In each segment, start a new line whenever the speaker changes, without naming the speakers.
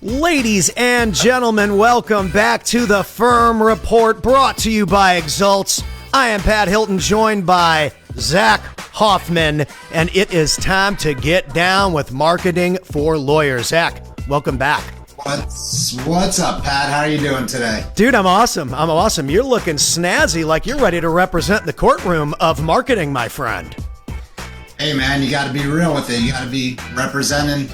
Ladies and gentlemen, welcome back to the Firm Report, brought to you by Exults. I am Pat Hilton, joined by Zach Hoffman, and it is time to get down with marketing for lawyers. Zach, welcome back.
What's up, Pat? How are you doing today?
Dude, I'm awesome. You're looking snazzy, like you're ready to represent the courtroom of marketing, my friend.
Hey, man, you got to be real with it. You got to be representing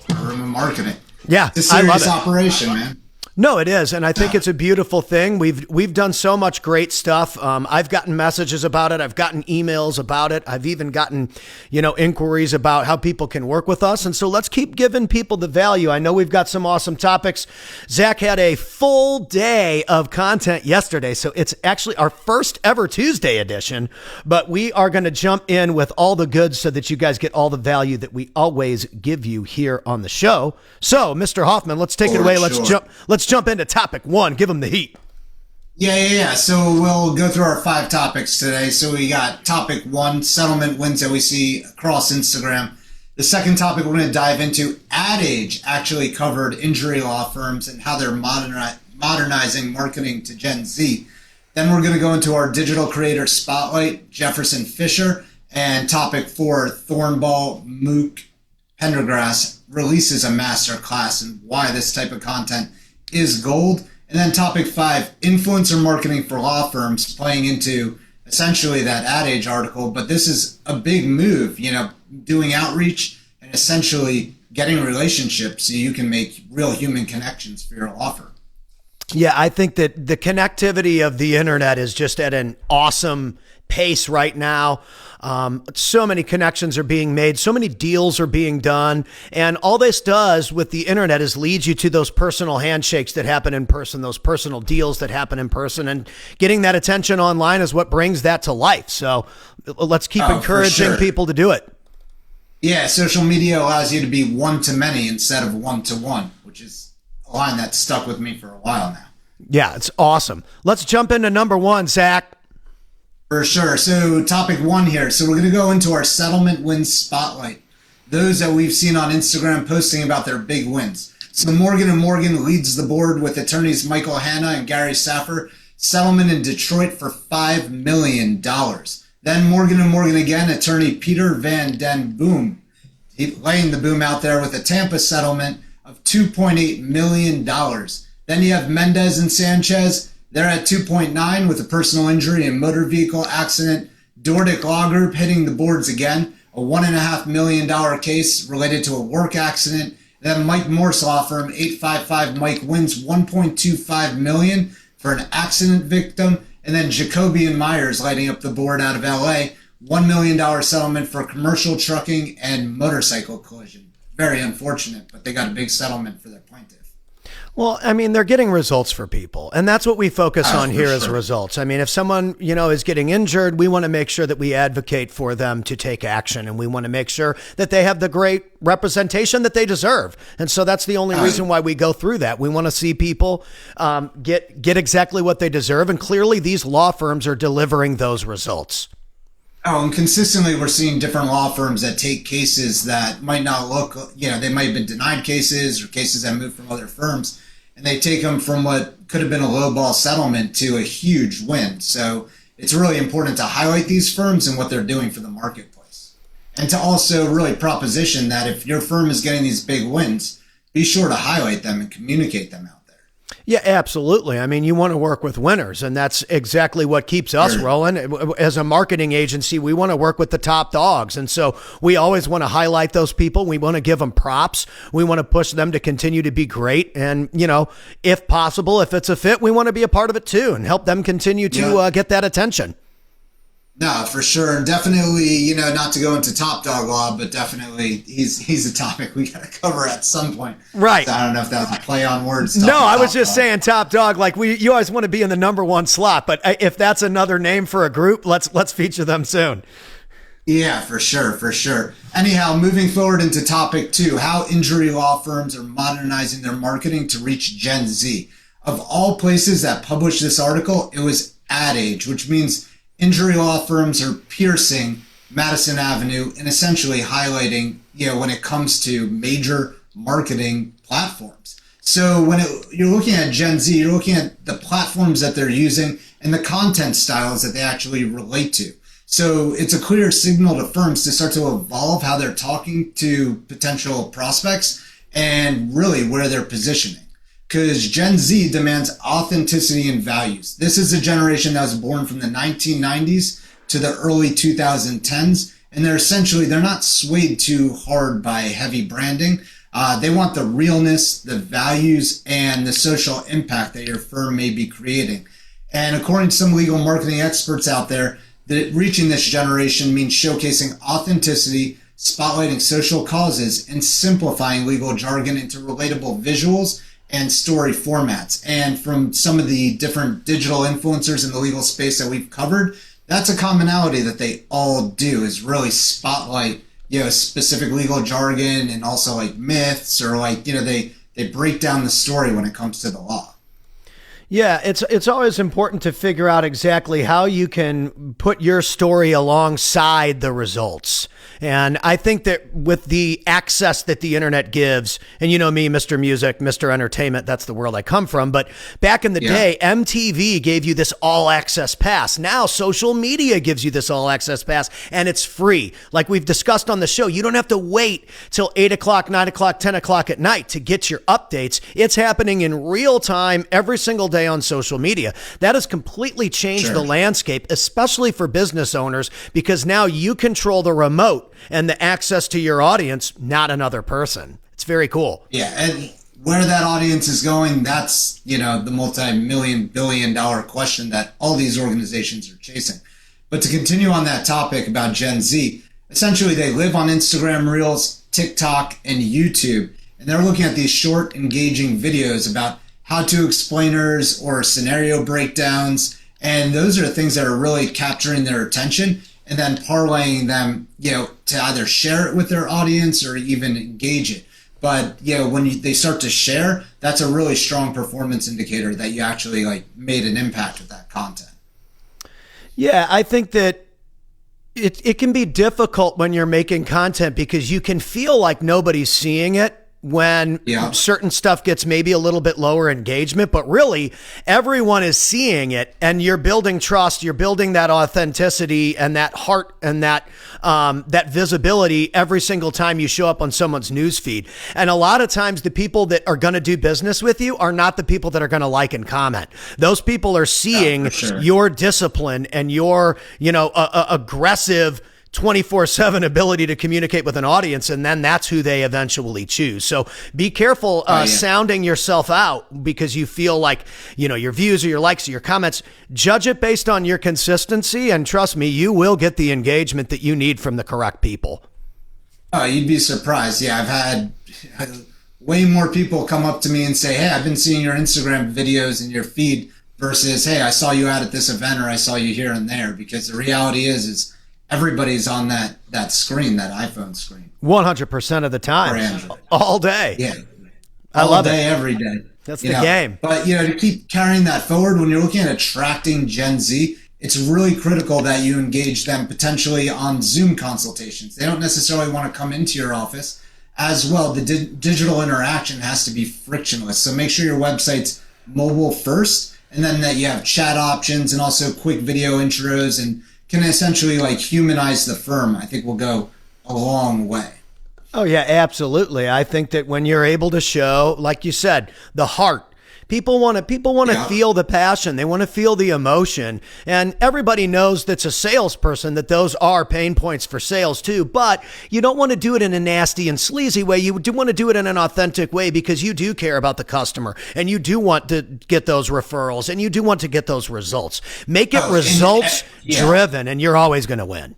the room of marketing.
Yeah,
it's a serious operation, man.
No, it is, and I think it's a beautiful thing. We've done so much great stuff. I've gotten messages about it. I've gotten emails about it. I've even gotten, inquiries about how people can work with us. And so let's keep giving people the value. I know we've got some awesome topics. Zach had a full day of content yesterday, so it's actually our first ever Tuesday edition. But we are going to jump in with all the goods so that you guys get all the value that we always give you here on the show. So, Mr. Hoffman, let's take it away. Let's jump into topic one. Give them the heat.
Yeah. So we'll go through our 5 topics today. So we got topic 1, settlement wins that we see across Instagram. The second topic we're going to dive into, Ad Age actually covered injury law firms and how they're modernizing marketing to Gen Z. Then we're going to go into our digital creator spotlight, Jefferson Fisher, and topic 4, Thronberry Pendergrass releases a masterclass and why this type of content is gold. And then topic 5, influencer marketing for law firms, playing into essentially that Ad Age article. But this is a big move, doing outreach and essentially getting relationships so you can make real human connections for your law firm.
Yeah, I think that the connectivity of the internet is just at an awesome pace right now. So many connections are being made. So many deals are being done. And all this does with the internet is leads you to those personal handshakes that happen in person, those personal deals that happen in person. And getting that attention online is what brings that to life. So let's keep encouraging people to do it.
Yeah, social media allows you to be one-to-many instead of one-to-one, which is a line that's stuck with me for a while now.
Yeah, it's awesome. Let's jump into number 1, Zach.
For sure. So topic 1 here. So we're going to go into our settlement wins spotlight. Those that we've seen on Instagram posting about their big wins. So Morgan & Morgan leads the board with attorneys Michael Hanna and Gary Saffer. Settlement in Detroit for $5 million. Then Morgan & Morgan again, attorney Peter Van Den Boom, laying the boom out there with a Tampa settlement of $2.8 million. Then you have Mendez and Sanchez. They're at 2.9 with a personal injury and motor vehicle accident. Dordick Law Group hitting the boards again, a $1.5 million case related to a work accident. Then Mike Morse Law Firm, 855 Mike wins $1.25 million for an accident victim. And then Jacoby and Myers lighting up the board out of LA, $1 million settlement for commercial trucking and motorcycle collision. Very unfortunate, but they got a big settlement for their plaintiff.
Well, I mean, they're getting results for people, and that's what we focus on here as results. I mean, if someone, is getting injured, we want to make sure that we advocate for them to take action, and we want to make sure that they have the great representation that they deserve. And so that's the only reason why we go through that. We want to see people get exactly what they deserve, and clearly these law firms are delivering those results.
Oh, and consistently we're seeing different law firms that take cases that might not look, they might have been denied cases or cases that moved from other firms, and they take them from what could have been a lowball settlement to a huge win. So it's really important to highlight these firms and what they're doing for the marketplace. And to also really proposition that if your firm is getting these big wins, be sure to highlight them and communicate them out.
Yeah, absolutely. I mean, you want to work with winners, and that's exactly what keeps us rolling. As a marketing agency, we want to work with the top dogs. And so we always want to highlight those people. We want to give them props. We want to push them to continue to be great. And, if possible, if it's a fit, we want to be a part of it too and help them continue to get that attention.
No, for sure. And definitely, not to go into top dog law, but definitely he's a topic we got to cover at some point.
Right.
So I don't know if that was a play on words.
No, I was just saying top dog. Like you always want to be in the number 1 slot, but if that's another name for a group, let's feature them soon.
Yeah, for sure. Anyhow, moving forward into topic 2, how injury law firms are modernizing their marketing to reach Gen Z. Of all places that published this article, it was Ad Age, which means injury law firms are piercing Madison Avenue and essentially highlighting, when it comes to major marketing platforms. So when you're looking at Gen Z, you're looking at the platforms that they're using and the content styles that they actually relate to. So it's a clear signal to firms to start to evolve how they're talking to potential prospects and really where they're positioning. Because Gen Z demands authenticity and values. This is a generation that was born from the 1990s to the early 2010s. And they're not swayed too hard by heavy branding. They want the realness, the values, and the social impact that your firm may be creating. And according to some legal marketing experts out there, that reaching this generation means showcasing authenticity, spotlighting social causes, and simplifying legal jargon into relatable visuals and story formats. And from some of the different digital influencers in the legal space that we've covered, that's a commonality that they all do, is really spotlight, specific legal jargon and also like myths, or they break down the story when it comes to the law.
Yeah, it's always important to figure out exactly how you can put your story alongside the results. And I think that with the access that the internet gives, and you know me, Mr. Music, Mr. Entertainment, that's the world I come from. But back in the day, MTV gave you this all access pass. Now social media gives you this all access pass, and it's free. Like we've discussed on the show, you don't have to wait till 8 o'clock, 9 o'clock, 10 o'clock at night to get your updates. It's happening in real time every single day on social media. That has completely changed the landscape, especially for business owners, because now you control the remote and the access to your audience, not another person. It's very cool.
Yeah, and where that audience is going, that's, the multi-million, billion-dollar question that all these organizations are chasing. But to continue on that topic about Gen Z, essentially they live on Instagram Reels, TikTok, and YouTube, and they're looking at these short, engaging videos about how-to explainers or scenario breakdowns, and those are the things that are really capturing their attention, and then parlaying them, to either share it with their audience or even engage it. But when they start to share, that's a really strong performance indicator that you actually made an impact with that content.
Yeah, I think that it can be difficult when you're making content because you can feel like nobody's seeing it when certain stuff gets maybe a little bit lower engagement, but really everyone is seeing it, and you're building trust, you're building that authenticity and that heart and that visibility every single time you show up on someone's newsfeed. And a lot of times the people that are going to do business with you are not the people that are going to like and comment. Those people are seeing your discipline and your, aggressive 24/7 ability to communicate with an audience, and then that's who they eventually choose. So be careful sounding yourself out because you feel like, your views or your likes or your comments. Judge it based on your consistency, and trust me, you will get the engagement that you need from the correct people.
Oh, you'd be surprised. Yeah, I've had way more people come up to me and say, hey, I've been seeing your Instagram videos and your feed, versus, hey, I saw you out at this event, or I saw you here and there. Because the reality is everybody's on that screen, that iPhone screen.
100% of the time. All day.
Yeah.
I love
it. All day,
it.
every day.
That's the game.
But, to keep carrying that forward, when you're looking at attracting Gen Z, it's really critical that you engage them potentially on Zoom consultations. They don't necessarily want to come into your office. As well, the digital interaction has to be frictionless. So make sure your website's mobile first, and then that you have chat options and also quick video intros, and can essentially humanize the firm. I think will go a long way.
Oh yeah, absolutely. I think that when you're able to show, like you said, the heart, people want to feel the passion. They want to feel the emotion. And everybody knows that's a salesperson that those are pain points for sales too. But you don't want to do it in a nasty and sleazy way. You do want to do it in an authentic way because you do care about the customer and you do want to get those referrals and you do want to get those results. Make it results driven, and you're always going to win.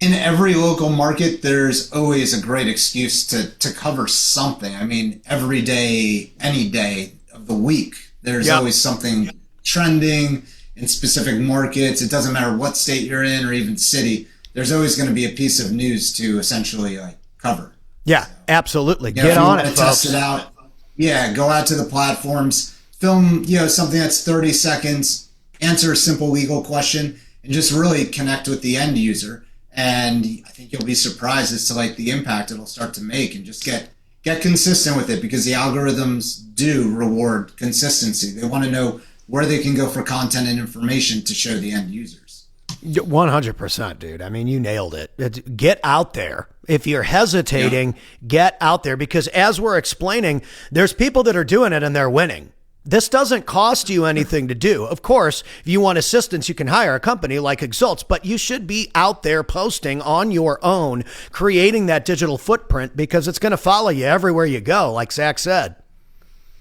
In every local market, there's always a great excuse to cover something. I mean, every day, any day of the week, there's always something trending in specific markets. It doesn't matter what state you're in or even city. There's always going to be a piece of news to essentially cover.
Yeah, absolutely. Get on it, folks.
Test it out. Yeah, go out to the platforms, film, something that's 30 seconds, answer a simple legal question, and just really connect with the end user. And I think you'll be surprised as to the impact it'll start to make, and just get get consistent with it, because the algorithms do reward consistency. They want to know where they can go for content and information to show the end users.
100%, dude. I mean, you nailed it. Get out there. If you're hesitating, get out there, because as we're explaining, there's people that are doing it and they're winning. This doesn't cost you anything to do. Of course, if you want assistance, you can hire a company like Exults, but you should be out there posting on your own, creating that digital footprint, because it's going to follow you everywhere you go, like Zach said.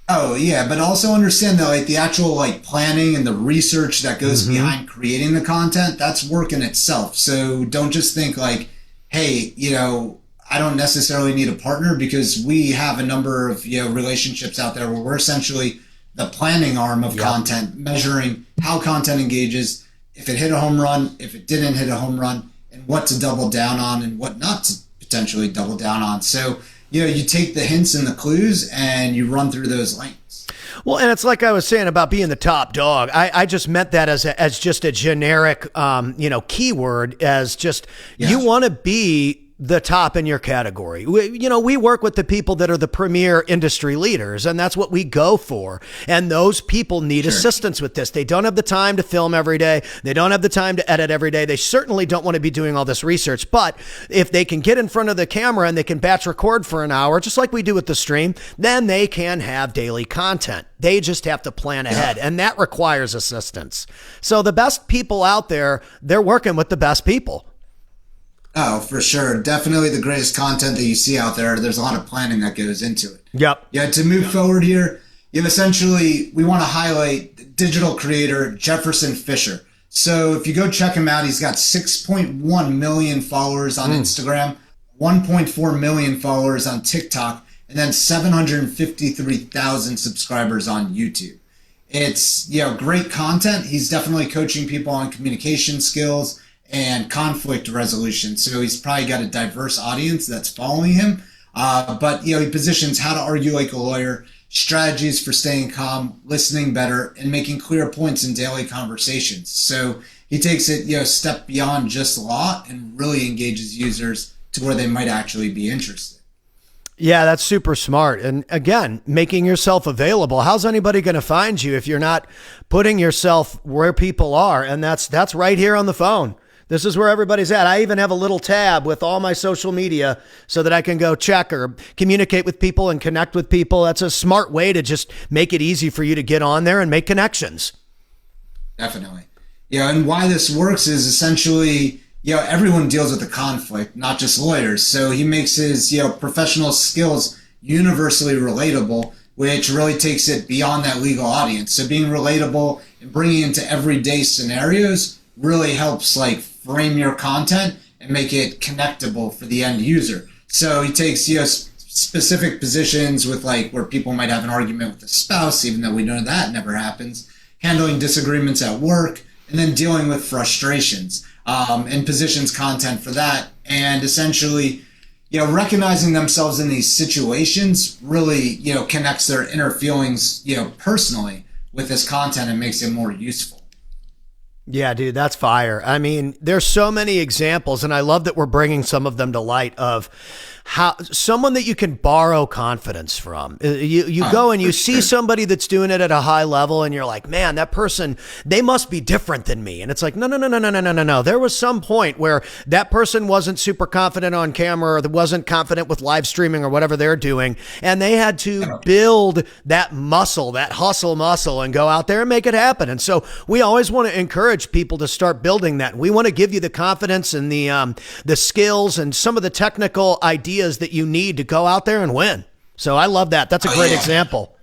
Oh yeah, but also understand that like the actual like planning and the research that goes behind creating the content, that's work in itself. So don't just think like, hey, I don't necessarily need a partner, because we have a number of relationships out there where we're essentially the planning arm of content, measuring how content engages, if it hit a home run, if it didn't hit a home run, and what to double down on and what not to potentially double down on. So, you take the hints and the clues and you run through those lanes.
Well, and it's like I was saying about being the top dog. I just meant that as just a generic, keyword, as just you want to be the top in your category. We work with the people that are the premier industry leaders, and that's what we go for. And those people need assistance with this. They don't have the time to film every day. They don't have the time to edit every day. They certainly don't want to be doing all this research. But if they can get in front of the camera and they can batch record for an hour, just like we do with the stream, then they can have daily content. They just have to plan ahead, and that requires assistance. So the best people out there, they're working with the best people.
Oh, for sure. Definitely the greatest content that you see out there. There's a lot of planning that goes into it.
Yep.
Yeah, to move forward here, essentially, we want to highlight digital creator Jefferson Fisher. So if you go check him out, he's got 6.1 million followers on Instagram, 1.4 million followers on TikTok, and then 753,000 subscribers on YouTube. It's, great content. He's definitely coaching people on communication skills and conflict resolution. So he's probably got a diverse audience that's following him. But he positions how to argue like a lawyer, strategies for staying calm, listening better, and making clear points in daily conversations. So he takes it, a step beyond just law and really engages users to where they might actually be interested.
Yeah, that's super smart. And again, making yourself available. How's anybody going to find you if you're not putting yourself where people are? And that's right here on the phone. This is where everybody's at. I even have a little tab with all my social media so that I can go check or communicate with people and connect with people. That's a smart way to just make it easy for you to get on there and make connections.
Definitely. Yeah, and why this works is essentially, everyone deals with the conflict, not just lawyers. So he makes his, professional skills universally relatable, which really takes it beyond that legal audience. So being relatable and bringing it into everyday scenarios really helps frame your content and make it connectable for the end user. So he takes specific positions with where people might have an argument with a spouse, even though we know that never happens, handling disagreements at work, and then dealing with frustrations, and positions content for that. And essentially, recognizing themselves in these situations really, connects their inner feelings, personally with this content and makes it more useful.
Yeah, dude, that's fire. I mean, there's so many examples, and I love that we're bringing some of them to light of how someone that you can borrow confidence from. You go and you see somebody that's doing it at a high level and you're like, man, that person, they must be different than me. And it's like, no. There was some point where that person wasn't super confident on camera or wasn't confident with live streaming or whatever they're doing. And they had to build that muscle, that hustle muscle, and go out there and make it happen. And so we always want to encourage people to start building that. We want to give you the confidence and the skills and some of the technical ideas that you need to go out there and win. So I love that. That's a great example.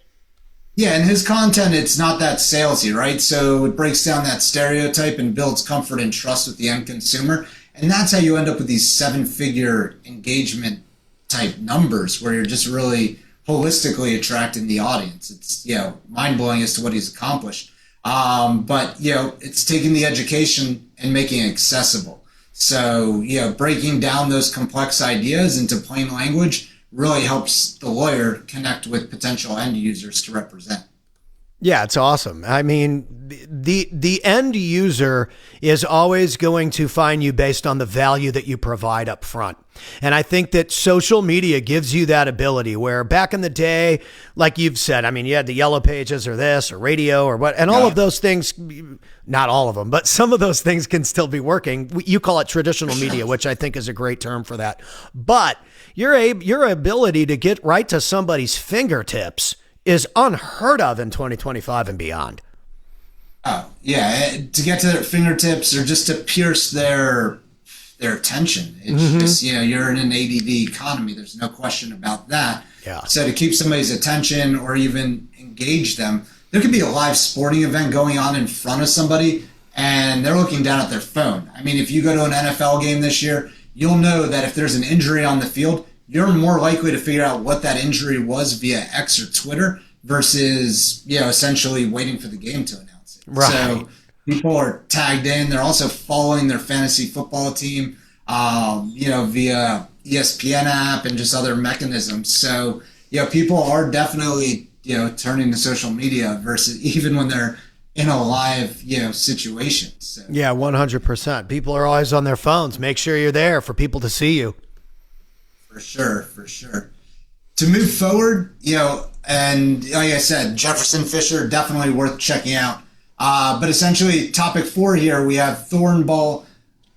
Yeah, and his content, it's not that salesy, right? So it breaks down that stereotype and builds comfort and trust with the end consumer. And that's how you end up with these 7-figure engagement type numbers where you're just really holistically attracting the audience. It's, mind-blowing as to what he's accomplished. But it's taking the education and making it accessible. So, breaking down those complex ideas into plain language really helps the lawyer connect with potential end users to represent.
Yeah, it's awesome. I mean, the end user is always going to find you based on the value that you provide up front. And I think that social media gives you that ability where back in the day, like you've said, I mean, you had the yellow pages or this or radio or what, and all of those things, not all of them, but some of those things can still be working. You call it traditional media, which I think is a great term for that. But your ability to get right to somebody's fingertips is unheard of in 2025 and beyond.
Oh, yeah. To get to their fingertips or just to pierce their attention. It's just, you're in an ADD economy. There's no question about that.
Yeah.
So to keep somebody's attention or even engage them, there could be a live sporting event going on in front of somebody and they're looking down at their phone. I mean, if you go to an NFL game this year, you'll know that if there's an injury on the field, you're more likely to figure out what that injury was via X or Twitter versus, essentially waiting for the game to announce it.
Right.
So people are tagged in. They're also following their fantasy football team, via ESPN app and just other mechanisms. So, people are definitely, turning to social media versus even when they're in a live, situation. So.
Yeah, 100%. People are always on their phones. Make sure you're there for people to see you.
For sure. To move forward, and like I said, Jefferson Fisher, definitely worth checking out. But essentially, topic 4 here, we have Thornball,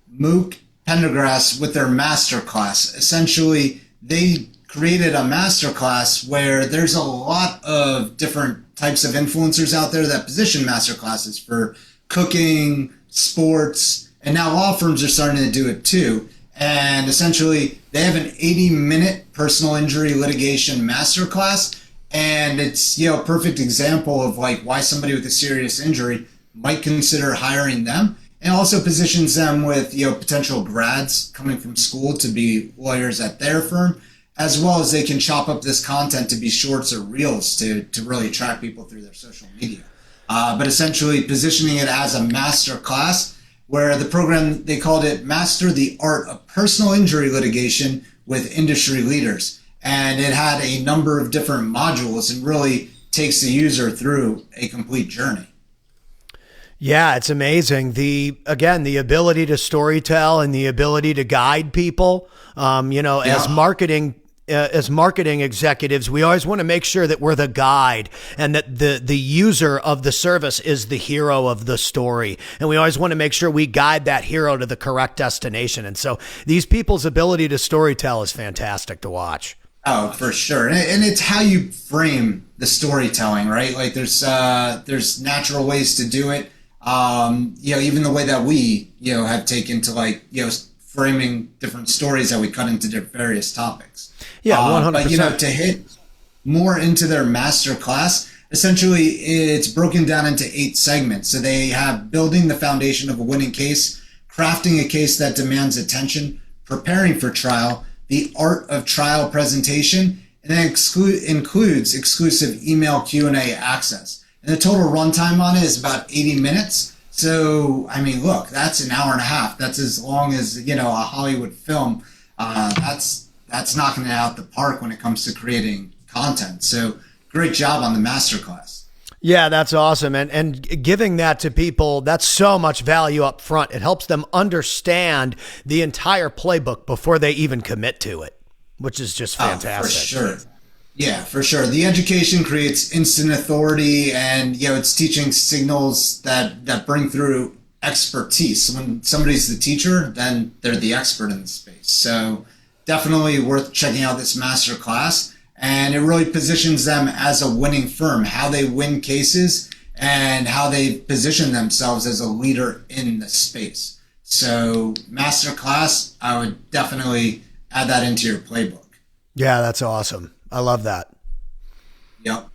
Mook, Pendergrass with their Masterclass. Essentially, they created a Masterclass where there's a lot of different types of influencers out there that position Masterclasses for cooking, sports, and now law firms are starting to do it too. And essentially, they have an 80-minute personal injury litigation masterclass, and it's a perfect example of like why somebody with a serious injury might consider hiring them, and also positions them with potential grads coming from school to be lawyers at their firm, as well as they can chop up this content to be shorts or reels to really attract people through their social media. But essentially, positioning it as a masterclass, where the program, they called it Master the Art of Personal Injury Litigation with Industry Leaders. And it had a number of different modules and really takes the user through a complete journey.
Yeah, it's amazing. The ability to storytell and the ability to guide people, as marketing executives, we always want to make sure that we're the guide and that the user of the service is the hero of the story. And we always want to make sure we guide that hero to the correct destination. And so these people's ability to storytell is fantastic to watch.
Oh, for sure. And it's how you frame the storytelling, right? Like there's natural ways to do it. Even the way that we, have taken to framing different stories that we cut into various topics.
Yeah, 100%.
But, to hit more into their master class, essentially it's broken down into 8 segments. So they have building the foundation of a winning case, crafting a case that demands attention, preparing for trial, the art of trial presentation, and then includes exclusive email Q&A access. And the total runtime on it is about 80 minutes. So, I mean, look, that's an hour and a half. That's as long as, a Hollywood film. That's knocking it out the park when it comes to creating content. So great job on the masterclass.
Yeah, that's awesome. And giving that to people, that's so much value up front. It helps them understand the entire playbook before they even commit to it, which is just fantastic.
For sure. Yeah, for sure. The education creates instant authority, and it's teaching signals that bring through expertise. When somebody's the teacher, then they're the expert in the space. So definitely worth checking out this master class. And it really positions them as a winning firm, how they win cases and how they position themselves as a leader in the space. So masterclass, I would definitely add that into your playbook.
Yeah, that's awesome. I love that.
Yep.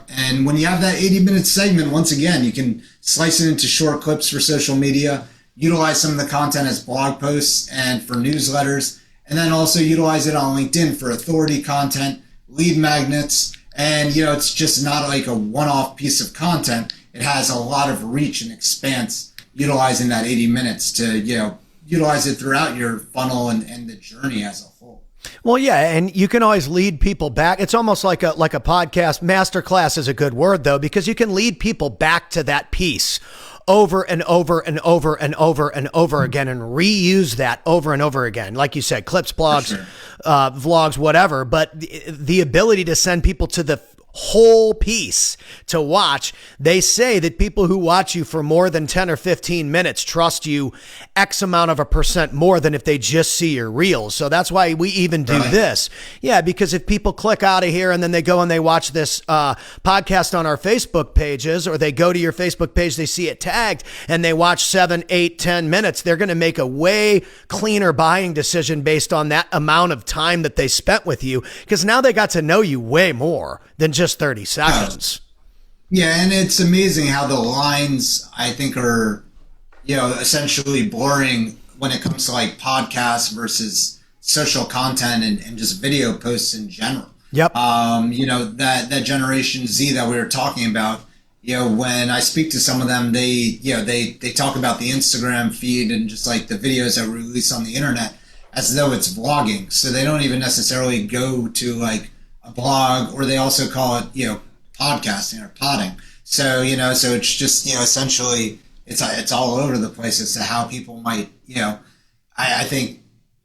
And when you have that 80-minute segment, once again, you can slice it into short clips for social media, utilize some of the content as blog posts and for newsletters, and then also utilize it on LinkedIn for authority content, lead magnets, and it's just not like a one-off piece of content. It has a lot of reach and expanse, utilizing that 80 minutes to utilize it throughout your funnel and the journey as a whole.
Well, yeah, and you can always lead people back. It's almost like a podcast. Masterclass is a good word though, because you can lead people back to that piece over and over and over and over and over again, and reuse that over and over again. Like you said, clips, blogs, vlogs, whatever. But the ability to send people to the whole piece to watch. They say that people who watch you for more than 10 or 15 minutes trust you X amount of a percent more than if they just see your reels. So that's why we even do this. Yeah, because if people click out of here and then they go and they watch this podcast on our Facebook pages, or they go to your Facebook page, they see it tagged and they watch 7, 8, 10 minutes, they're going to make a way cleaner buying decision based on that amount of time that they spent with you, because now they got to know you way more than just 30 seconds.
Yeah, and it's amazing how the lines, I think, are, essentially blurring when it comes to like podcasts versus social content and just video posts in general.
Yep.
That Generation Z that we were talking about, when I speak to some of them, they talk about the Instagram feed and just like the videos that we release on the internet as though it's vlogging. So they don't even necessarily go to like a blog, or they also call it, podcasting or podding. So, so it's just, essentially it's all over the place as to how people might, I think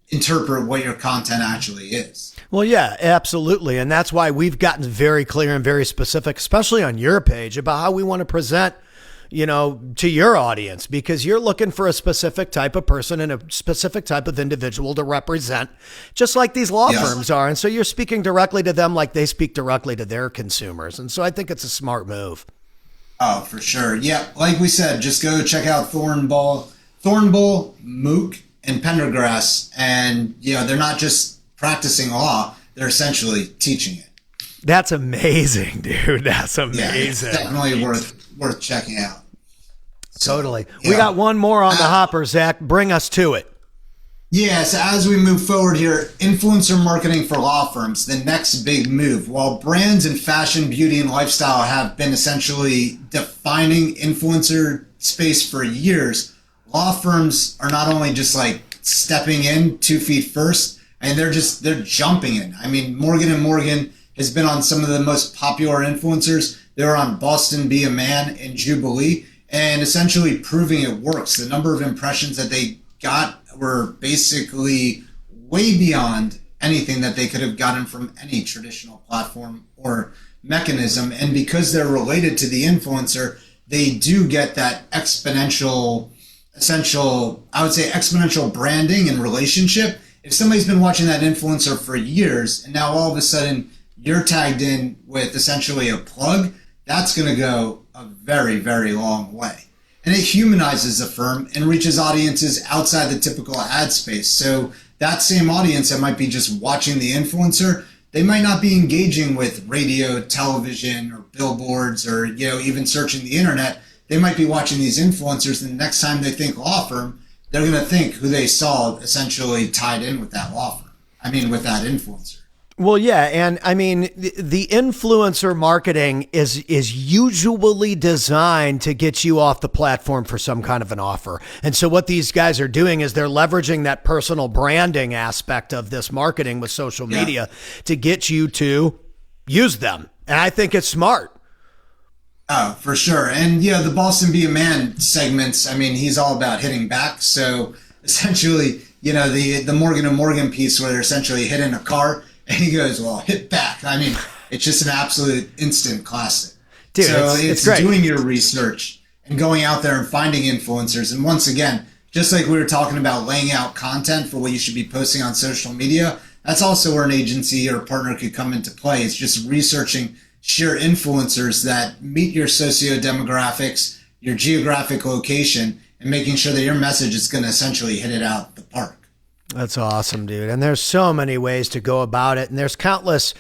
interpret what your content actually is.
Well, yeah, absolutely. And that's why we've gotten very clear and very specific, especially on your page, about how we want to present, to your audience, because you're looking for a specific type of person and a specific type of individual to represent, just like these law firms are. And so you're speaking directly to them like they speak directly to their consumers. And so I think it's a smart move.
Oh, for sure. Yeah. Like we said, just go check out Thornbull, Mook, and Pendergrass. And, they're not just practicing law, they're essentially teaching it.
That's amazing, dude. That's amazing.
Yeah, it's definitely worth checking out.
So, totally. Yeah. We got one more on the hopper, Zach. Bring us to it.
Yeah, so as we move forward here, influencer marketing for law firms, the next big move. While brands in fashion, beauty, and lifestyle have been essentially defining influencer space for years, law firms are not only just like stepping in 2 feet first, and they're jumping in. I mean, Morgan & Morgan has been on some of the most popular influencers. They were on Boston Be a Man and Jubilee, and essentially proving it works. The number of impressions that they got were basically way beyond anything that they could have gotten from any traditional platform or mechanism. And because they're related to the influencer, they do get that exponential branding and relationship. If somebody's been watching that influencer for years and now all of a sudden you're tagged in with essentially a plug, that's going to go a very, very long way. And it humanizes the firm and reaches audiences outside the typical ad space. So that same audience that might be just watching the influencer, they might not be engaging with radio, television, or billboards, or even searching the internet. They might be watching these influencers, and the next time they think law firm, they're going to think who they saw essentially tied in with that law firm. I mean, with that influencer.
Well, yeah. And I mean, the influencer marketing is usually designed to get you off the platform for some kind of an offer. And so what these guys are doing is they're leveraging that personal branding aspect of this marketing with social media to get you to use them. And I think it's smart.
Oh, for sure. And the Boston Be a Man segments, I mean, he's all about hitting back. So essentially, the Morgan & Morgan piece where they're essentially hitting a car, and he goes, well, hit back. I mean, it's just an absolute instant classic.
Dude,
so
it's great.
Doing your research and going out there and finding influencers. And once again, just like we were talking about laying out content for what you should be posting on social media, that's also where an agency or partner could come into play. It's just researching sheer influencers that meet your socio-demographics, your geographic location, and making sure that your message is going to essentially hit it out the park.
That's awesome, dude. And there's so many ways to go about it. And there's countless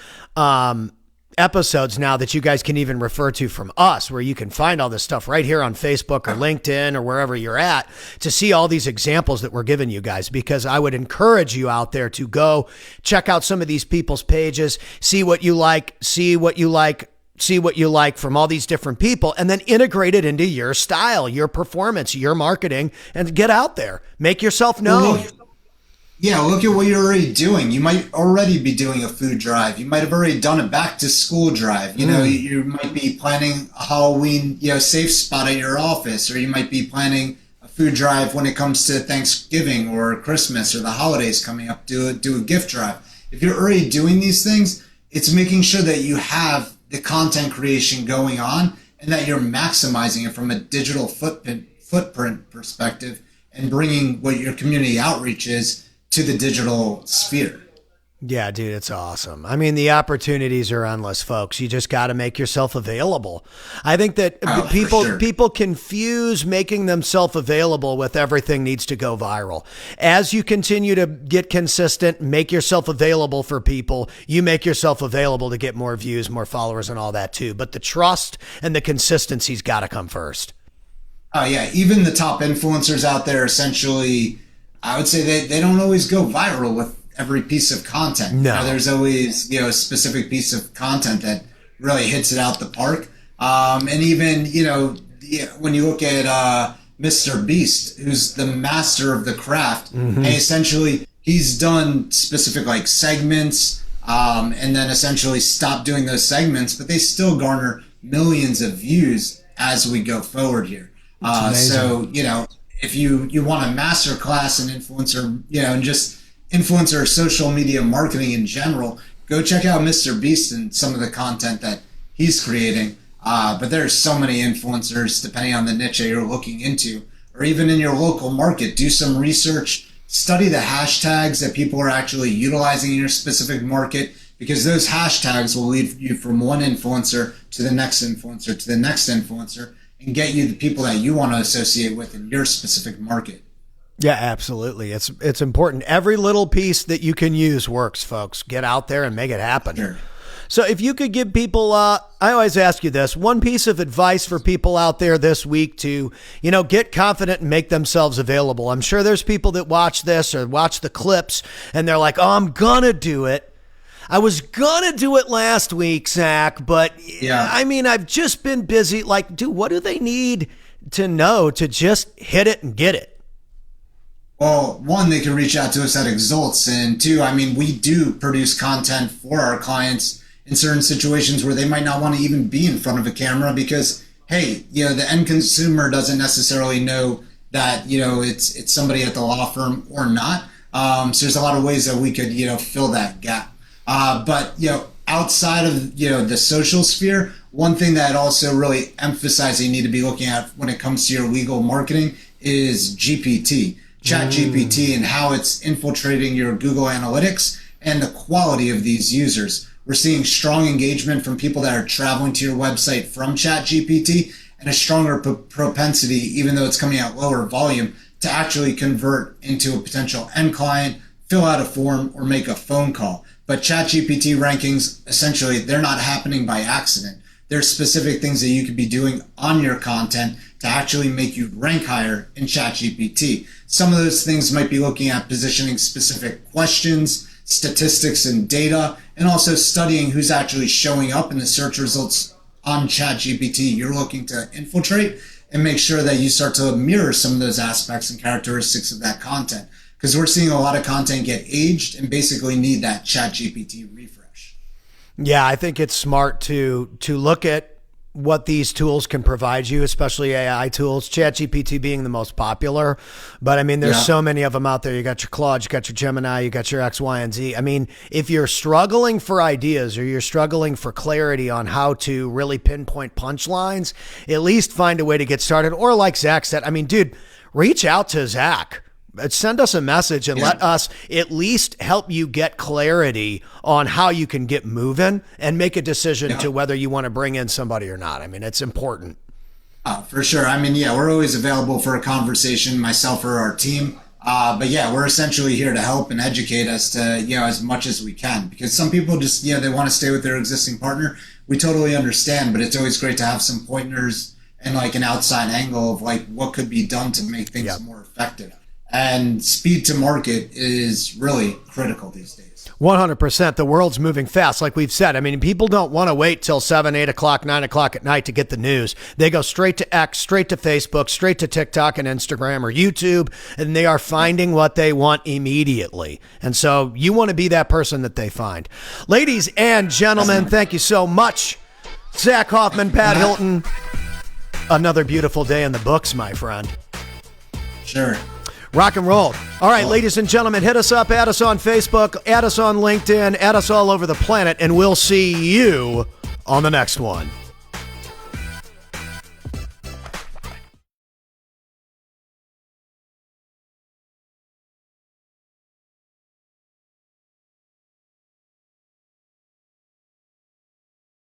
episodes now that you guys can even refer to from us, where you can find all this stuff right here on Facebook or LinkedIn or wherever you're at, to see all these examples that we're giving you guys. Because I would encourage you out there to go check out some of these people's pages, see what you like from all these different people, and then integrate it into your style, your performance, your marketing, and get out there. Make yourself known.
Yeah, look at what you're already doing. You might already be doing a food drive. You might have already done a back to school drive. You know, you might be planning a Halloween, safe spot at your office, or you might be planning a food drive when it comes to Thanksgiving or Christmas or the holidays coming up. Do a gift drive. If you're already doing these things, it's making sure that you have the content creation going on and that you're maximizing it from a digital footprint perspective and bringing what your community outreach is to the digital sphere.
Yeah, dude, it's awesome. I mean, the opportunities are endless, folks. You just got to make yourself available. I think that people confuse making themselves available with everything needs to go viral. As you continue to get consistent, make yourself available for people, you make yourself available to get more views, more followers, and all that too. But the trust and the consistency's got to come first.
Oh, yeah. Even the top influencers out there, essentially, I would say they don't always go viral with every piece of content.
No.
There's always, a specific piece of content that really hits it out the park. And even, when you look at Mr. Beast, who's the master of the craft, and essentially he's done specific like segments, and then essentially stopped doing those segments, but they still garner millions of views as we go forward here. So, if you want a masterclass in influencer, and just influencer social media marketing in general, go check out Mr. Beast and some of the content that he's creating. But there's so many influencers depending on the niche that you're looking into, or even in your local market. Do some research, study the hashtags that people are actually utilizing in your specific market, because those hashtags will lead you from one influencer to the next influencer to the next influencer and get you the people that you want to associate with in your specific market.
Yeah, absolutely. It's important. Every little piece that you can use works, folks. Get out there and make it happen.
Sure.
So if you could give people, I always ask you this, one piece of advice for people out there this week to, get confident and make themselves available. I'm sure there's people that watch this or watch the clips and they're like, oh, I'm going to do it. I was going to do it last week, Zach, but
yeah.
I've just been busy. Like, dude, what do they need to know to just hit it and get it?
Well, one, they can reach out to us at Exults. And two, we do produce content for our clients in certain situations where they might not want to even be in front of a camera because, hey, the end consumer doesn't necessarily know that, it's somebody at the law firm or not. So there's a lot of ways that we could, fill that gap. But outside of, the social sphere, one thing that also really emphasizing you need to be looking at when it comes to your legal marketing is GPT, ChatGPT, and how it's infiltrating your Google Analytics and the quality of these users. We're seeing strong engagement from people that are traveling to your website from ChatGPT and a stronger propensity, even though it's coming at lower volume, to actually convert into a potential end client, fill out a form, or make a phone call. But ChatGPT rankings, essentially, they're not happening by accident. There's specific things that you could be doing on your content to actually make you rank higher in ChatGPT. Some of those things might be looking at positioning specific questions, statistics and data, and also studying who's actually showing up in the search results on ChatGPT you're looking to infiltrate, and make sure that you start to mirror some of those aspects and characteristics of that content. Because we're seeing a lot of content get aged and basically need that ChatGPT refresh.
Yeah, I think it's smart to look at what these tools can provide you, especially AI tools, ChatGPT being the most popular. But there's so many of them out there. You got your Claude, you got your Gemini, you got your X, Y, and Z. If you're struggling for ideas or you're struggling for clarity on how to really pinpoint punchlines, at least find a way to get started. Or like Zach said, dude, reach out to Zach. Send us a message and let us at least help you get clarity on how you can get moving and make a decision to whether you want to bring in somebody or not. It's important.
For sure. We're always available for a conversation, myself or our team. But we're essentially here to help and educate us to, as much as we can, because some people just, they want to stay with their existing partner. We totally understand, but it's always great to have some pointers and like an outside angle of like what could be done to make things more effective. And speed to market is really critical these days.
100%. The world's moving fast. Like we've said, I mean, people don't want to wait till 7, 8 o'clock, 9 o'clock at night to get the news. They go straight to X, straight to Facebook, straight to TikTok and Instagram or YouTube, and they are finding what they want immediately. And so you want to be that person that they find. Ladies and gentlemen, thank you so much. Zach Hoffman, Pat Hilton. Another beautiful day in the books, my friend.
Sure.
Rock and roll. All right, ladies and gentlemen, hit us up, add us on Facebook, add us on LinkedIn, add us all over the planet, and we'll see you on the next one.